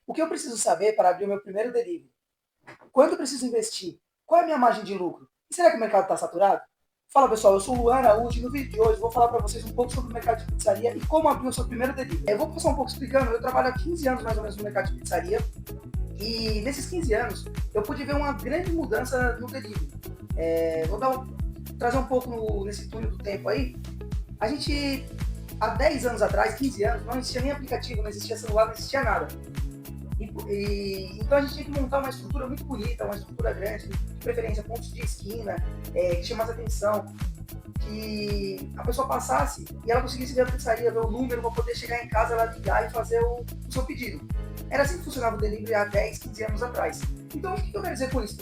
O que eu preciso saber para abrir o meu primeiro delivery? Quanto eu preciso investir? Qual é a minha margem de lucro? E será que o mercado está saturado? Fala pessoal, eu sou o Luan Araújo e no vídeo de hoje vou falar para vocês um pouco sobre o mercado de pizzaria e como abrir o seu primeiro delivery. Eu vou passar um pouco explicando, eu trabalho há 15 anos mais ou menos no mercado de pizzaria e nesses 15 anos eu pude ver uma grande mudança no delivery. Trazer um pouco nesse túnel do tempo aí. A gente, há 10 anos atrás, 15 anos, não existia nem aplicativo, não existia celular, não existia nada. Então a gente tinha que montar uma estrutura muito bonita, uma estrutura grande, de preferência pontos de esquina, que chamasse atenção, que a pessoa passasse e ela conseguisse ver a pizzaria, ver o número, para poder chegar em casa, ela ligar e fazer o seu pedido. Era assim que funcionava o delivery há 10, 15 anos atrás. Então o que eu quero dizer com isso?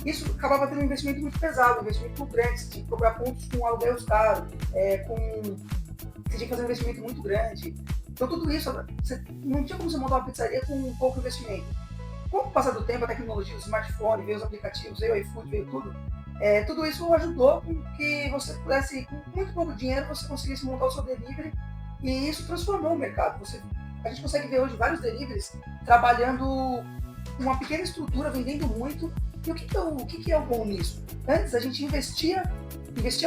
Isso acabava tendo um investimento muito pesado, um investimento muito grande, você tinha que cobrar pontos com aluguéis caros, você tinha que fazer um investimento muito grande. Então tudo isso, não tinha como você montar uma pizzaria com um pouco investimento. Com o passar do tempo, a tecnologia, o smartphone, veio os aplicativos, veio o iFood, veio tudo, tudo isso ajudou com que você pudesse, com muito pouco dinheiro, você conseguisse montar o seu delivery e isso transformou o mercado. A gente consegue ver hoje vários deliveries trabalhando uma pequena estrutura, vendendo muito. E o que é o bom nisso? Antes a gente investia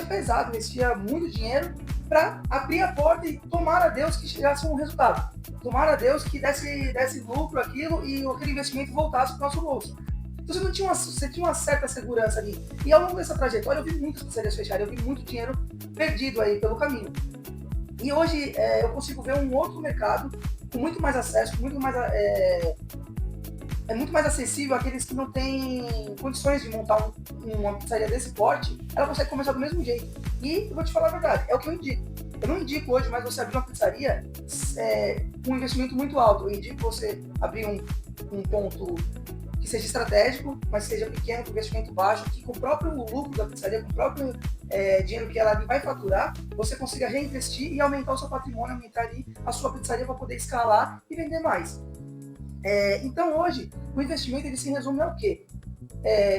pesado, investia muito dinheiro para abrir a porta e tomar a Deus que chegasse um resultado. Tomar a Deus que desse lucro aquilo e aquele investimento voltasse para o nosso bolso. Então você tinha uma certa segurança ali. E ao longo dessa trajetória eu vi muitas pizzarias fecharem, eu vi muito dinheiro perdido aí pelo caminho. E hoje eu consigo ver um outro mercado com muito mais acesso, muito mais muito mais acessível àqueles que não têm condições de montar uma pizzaria desse porte, ela consegue começar do mesmo jeito. E eu vou te falar a verdade, é o que eu indico. Eu não indico hoje mais você abrir uma pizzaria com um investimento muito alto. Eu indico você abrir um ponto que seja estratégico, mas que seja pequeno, com investimento baixo, que com o próprio lucro da pizzaria, com o próprio dinheiro que ela vai faturar, você consiga reinvestir e aumentar o seu patrimônio, aumentar ali a sua pizzaria para poder escalar e vender mais. Então hoje, o investimento ele se resume ao quê?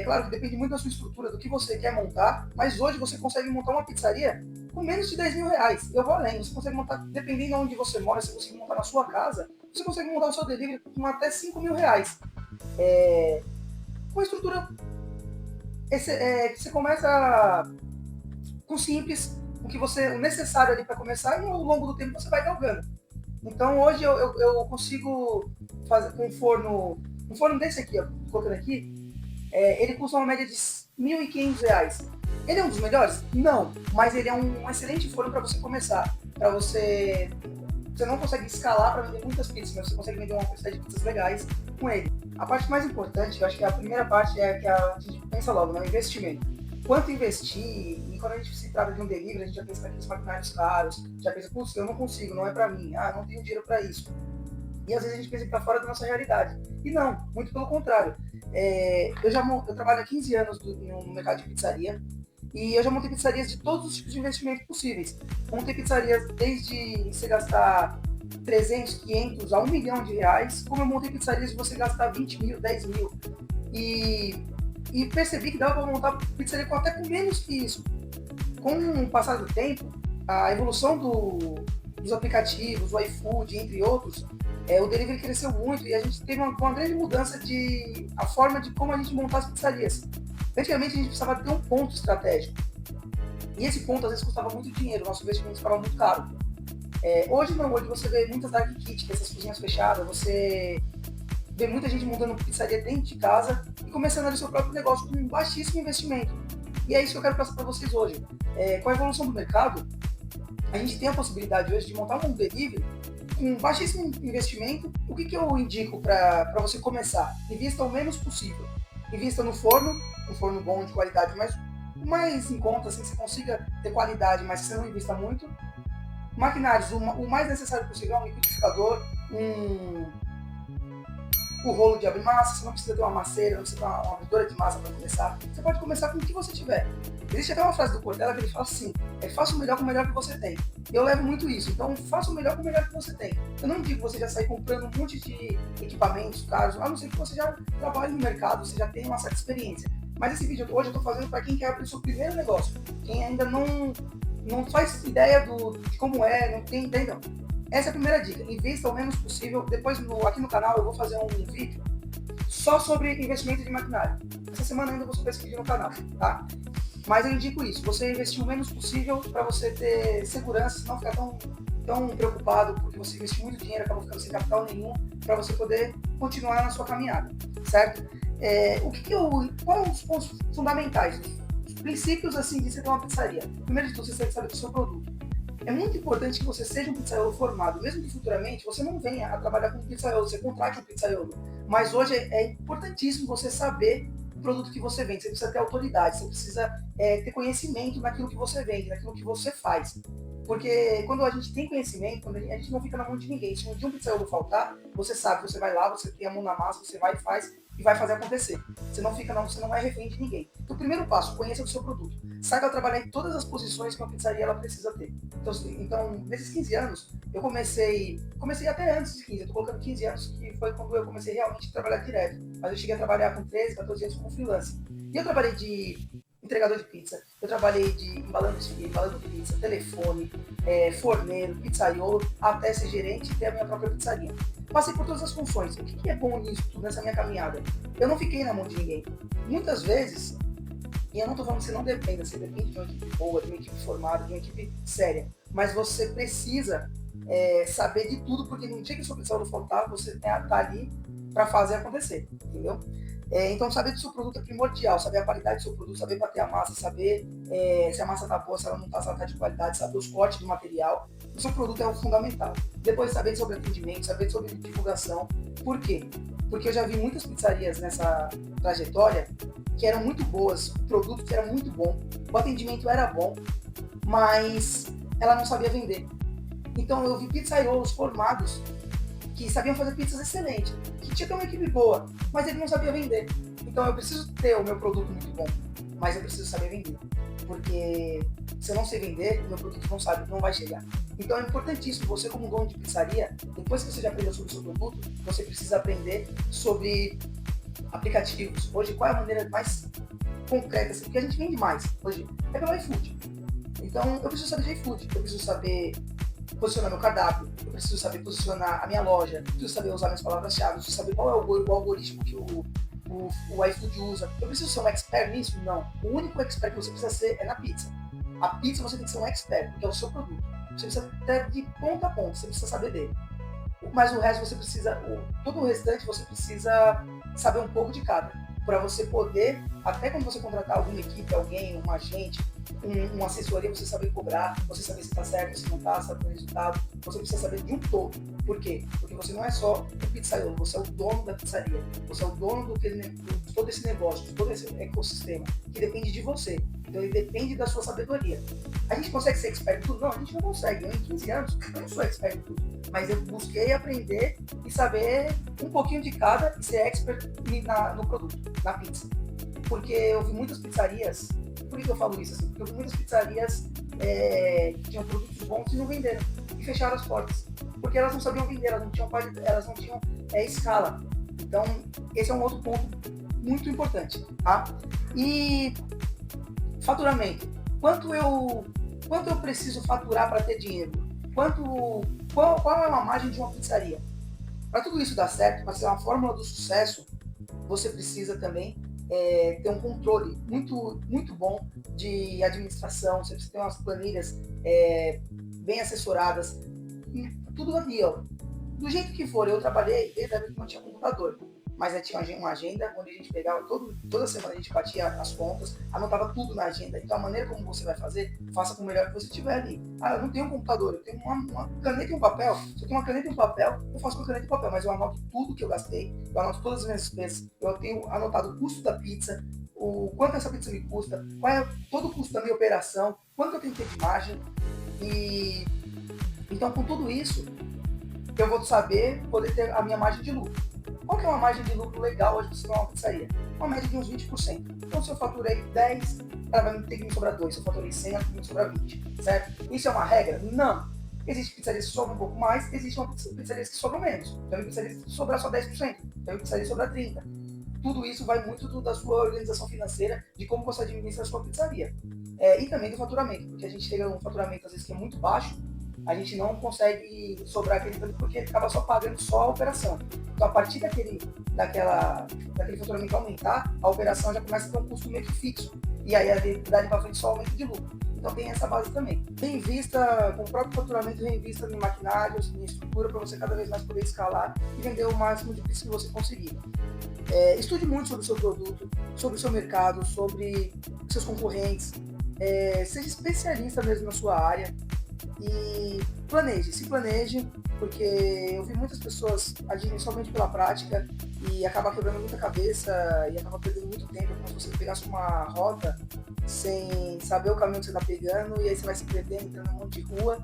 Claro que depende muito da sua estrutura, do que você quer montar, mas hoje você consegue montar uma pizzaria com menos de 10 mil reais. Eu vou além, você consegue montar, dependendo de onde você mora, se você conseguir montar na sua casa, você consegue montar o seu delivery com até 5 mil reais. Com a estrutura, você começa com simples, o necessário ali para começar, e ao longo do tempo você vai galgando. Então hoje eu consigo fazer com um forno desse aqui, ó, colocando aqui, ele custa uma média de R$ 1.500. Ele é um dos melhores? Não, mas ele é um excelente forno para você começar. Você não consegue escalar para vender muitas pizzas, mas você consegue vender uma quantidade de pizzas legais com ele. A parte mais importante, eu acho que a primeira parte é que a gente pensa logo, no investimento. Quanto investir, e quando a gente se trata de um delivery, a gente já pensa naqueles maquinários caros, já pensa, putz, eu não consigo, não é para mim, não tenho dinheiro para isso. E às vezes a gente pensa que tá fora da nossa realidade. E não, muito pelo contrário. Eu trabalho há 15 anos no mercado de pizzaria, e eu já montei pizzarias de todos os tipos de investimento possíveis. Montei pizzarias desde você gastar 300, 500 a 1 milhão de reais, como eu montei pizzarias de você gastar 20 mil, 10 mil. E percebi que dava para montar pizzaria até com menos que isso. Com o passar do tempo, a evolução dos aplicativos, o iFood, entre outros, o delivery cresceu muito e a gente teve uma grande mudança a forma de como a gente montar as pizzarias. Antigamente a gente precisava ter um ponto estratégico. E esse ponto às vezes custava muito dinheiro, nosso investimento ficava muito caro. Hoje não, hoje você vê muitas dark kitchen, essas cozinhas fechadas, você vê muita gente montando pizzaria dentro de casa e começando ali seu próprio negócio com um baixíssimo investimento. E é isso que eu quero passar para vocês hoje. Com a evolução do mercado, a gente tem a possibilidade hoje de montar um delivery com baixíssimo investimento. O que eu indico para você começar? Invista o menos possível. Invista no forno, um forno bom, de qualidade, mas o mais em conta, assim, que você consiga ter qualidade, mas que você não invista muito. Maquinários, o mais necessário possível, um liquidificador, o rolo de abrir massa, você não precisa ter uma masseira, não precisa ter uma abridora de massa para começar. Você pode começar com o que você tiver. Existe até uma frase do Cortella que ele fala assim, faça o melhor com o melhor que você tem. Eu levo muito isso, então faça o melhor com o melhor que você tem. Eu não digo que você já sair comprando um monte de equipamentos caros, a não ser que você já trabalhe no mercado, você já tenha uma certa experiência. Mas esse vídeo hoje eu estou fazendo para quem quer abrir o seu primeiro negócio, quem ainda não faz ideia de como não tem ideia não. essa é a primeira dica. Invista o menos possível. Depois, aqui no canal, eu vou fazer um vídeo só sobre investimento de maquinário. Essa semana ainda eu vou subir esse vídeo no canal, tá? Mas eu indico isso, você investir o menos possível para você ter segurança, não ficar tão preocupado porque você investiu muito dinheiro, acabou ficando sem capital nenhum, para você poder continuar na sua caminhada, certo? Quais são os pontos fundamentais, os princípios assim de você ter uma pizzaria? Primeiro de tudo, você tem que saber do seu produto. É muito importante que você seja um pizzaiolo formado, mesmo que futuramente você não venha a trabalhar como pizzaiolo, você contrate um pizzaiolo. Mas hoje é importantíssimo você saber o produto que você vende, você precisa ter autoridade, você precisa ter conhecimento naquilo que você vende, naquilo que você faz. Porque quando a gente tem conhecimento, quando a gente não fica na mão de ninguém. Se um dia um pizzaiolo faltar, você sabe, você vai lá, você tem a mão na massa, você vai e faz e vai fazer acontecer. Você não é refém de ninguém. Então, o primeiro passo, conheça o seu produto. Saiba trabalhar em todas as posições que uma pizzaria ela precisa ter. Então nesses 15 anos, eu comecei até antes de 15, eu tô colocando 15 anos, que foi quando eu comecei realmente a trabalhar direto. Mas eu cheguei a trabalhar com 13, 14 anos como freelance. E eu trabalhei de entregador de pizza, eu trabalhei de embalando pizza, telefone, forneiro, pizzaiolo, até ser gerente e ter a minha própria pizzaria. Passei por todas as funções. O que é bom nisso, nessa minha caminhada? Eu não fiquei na mão de ninguém. Muitas vezes, e eu não estou falando que você não dependa, você depende de uma equipe boa, de uma equipe formada, de uma equipe séria, mas você precisa saber de tudo, porque no dia que o seu pizzaiolo faltar, você está ali para fazer acontecer, entendeu? Então, saber do seu produto é primordial, saber a qualidade do seu produto, saber bater a massa, saber se a massa está boa, se ela não está, se ela está de qualidade, saber os cortes do material. O seu produto é o fundamental. Depois, saber sobre atendimento, saber sobre divulgação. Por quê? Porque eu já vi muitas pizzarias nessa trajetória que eram muito boas, o produto que era muito bom, o atendimento era bom, mas ela não sabia vender. Então, eu vi pizzaiolos formados que sabiam fazer pizzas excelentes, que tinha uma equipe boa, mas ele não sabia vender. Então eu preciso ter o meu produto muito bom, mas eu preciso saber vender. Porque se eu não sei vender, o meu produto não vai chegar. Então é importantíssimo, você como dono de pizzaria, depois que você já aprendeu sobre o seu produto, você precisa aprender sobre aplicativos. Hoje, qual é a maneira mais concreta? Assim, porque a gente vende mais hoje, é pelo iFood. Então eu preciso saber de iFood, eu preciso saber posicionar meu cardápio, eu preciso saber posicionar a minha loja, eu preciso saber usar minhas palavras-chave, eu preciso saber qual é o algoritmo que o iFood usa. Eu preciso ser um expert nisso? Não. O único expert que você precisa ser é na pizza. A pizza você tem que ser um expert, porque é o seu produto. Você precisa ter de ponta a ponta, você precisa saber dele. Mas o resto você precisa, todo o restante você precisa saber um pouco de cada, para você poder, até quando você contratar alguma equipe, alguém, um agente, uma assessoria, você saber cobrar, você saber se está certo, se não está, saber o resultado, você precisa saber de um todo. Por quê? Porque você não é só o pizzaiolo, você é o dono da pizzaria, você é o dono de todo esse negócio, de todo esse ecossistema, que depende de você. Então ele depende da sua sabedoria. A gente consegue ser expert em tudo? Não, a gente não consegue. Eu em 15 anos, eu não sou expert em tudo, mas eu busquei aprender e saber um pouquinho de cada e ser expert no produto, na pizza. Porque eu vi muitas pizzarias. Por que eu falo isso? Assim? Porque eu vi muitas pizzarias que tinham produtos bons e não venderam. E fecharam as portas. Porque elas não sabiam vender, elas não tinham escala. Então, esse é um outro ponto muito importante. Tá? E faturamento. Quanto eu preciso faturar para ter dinheiro? Qual é a margem de uma pizzaria? Para tudo isso dar certo, para ser uma fórmula do sucesso, você precisa também ter um controle muito, muito bom de administração, você precisa ter umas planilhas bem assessoradas, e tudo ali, ó. Do jeito que for, eu trabalhei desde a época que não tinha computador, mas tinha uma agenda onde a gente pegava, toda semana a gente batia as contas, anotava tudo na agenda. Então a maneira como você vai fazer, faça com o melhor que você tiver ali. Ah, eu não tenho um computador, eu tenho uma caneta e um papel. Se eu tenho uma caneta e um papel, eu faço com a caneta e papel, mas eu anoto tudo que eu gastei, eu anoto todas as minhas despesas, eu tenho anotado o custo da pizza, o quanto essa pizza me custa, qual é todo o custo da minha operação, quanto eu tenho que ter de margem. E então com tudo isso, eu vou saber poder ter a minha margem de lucro. Qual que é uma margem de lucro legal hoje para você ter uma pizzaria? Uma média de uns 20%. Então, se eu faturei 10, ela vai ter que me sobrar 2. Se eu faturei 100, ela tem que me sobrar 20. Certo? Isso é uma regra? Não. Existem pizzarias que sobram um pouco mais, existem pizzarias que sobram menos. Então, tem pizzarias que sobrar só 10%. Tem pizzarias que sobrar 30%. Tudo isso vai muito da sua organização financeira, de como você administra a sua pizzaria. E também do faturamento, porque a gente chega um faturamento, às vezes, que é muito baixo, a gente não consegue sobrar aquele tanto porque ele acaba só pagando só a operação. Então, a partir daquele faturamento aumentar, a operação já começa a ter um custo meio que fixo. E aí, dali para frente, só aumento de lucro. Então, tem essa base também. Reinvista com o próprio faturamento, reinvista em maquinários, em estrutura, para você cada vez mais poder escalar e vender o máximo de pizza que você conseguir. Estude muito sobre o seu produto, sobre o seu mercado, sobre seus concorrentes. Seja especialista mesmo na sua área e se planeje, porque eu vi muitas pessoas agirem somente pela prática e acaba quebrando muita cabeça e acaba perdendo muito tempo, como se você pegasse uma rota sem saber o caminho que você está pegando e aí você vai se perdendo, entrando em um monte de rua,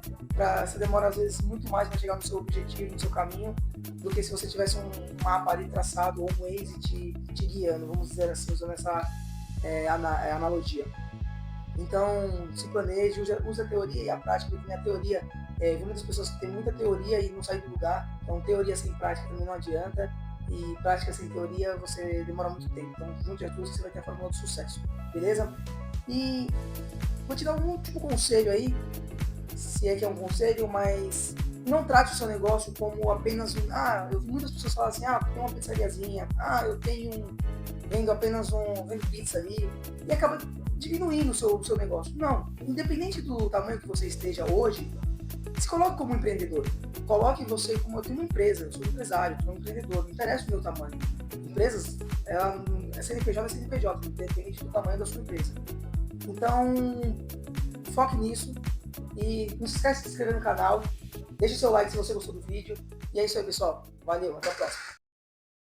você demora às vezes muito mais para chegar no seu objetivo, no seu caminho, do que se você tivesse um mapa ali traçado ou um Waze te guiando, vamos dizer assim, usando essa analogia. Então, se planeje, use a teoria e a prática, porque a teoria, vi muitas pessoas que têm muita teoria e não saem do lugar, então teoria sem prática também não adianta, e prática sem teoria você demora muito tempo, então junte as duas e você vai ter a fórmula do sucesso, beleza? E vou te dar um último conselho aí, se é que é um conselho, mas não trate o seu negócio como apenas eu vi muitas pessoas falarem assim, tem uma pizzariazinha, vendo pizza ali, e acaba diminuindo o seu negócio. Não, independente do tamanho que você esteja hoje, se coloque como empreendedor. Coloque você como eu tenho uma empresa, eu sou um empresário, eu sou um empreendedor, não interessa o meu tamanho. Empresas, é CNPJ, independente do tamanho da sua empresa. Então, foque nisso e não se esquece de se inscrever no canal, deixe seu like se você gostou do vídeo. E é isso aí, pessoal. Valeu, até a próxima.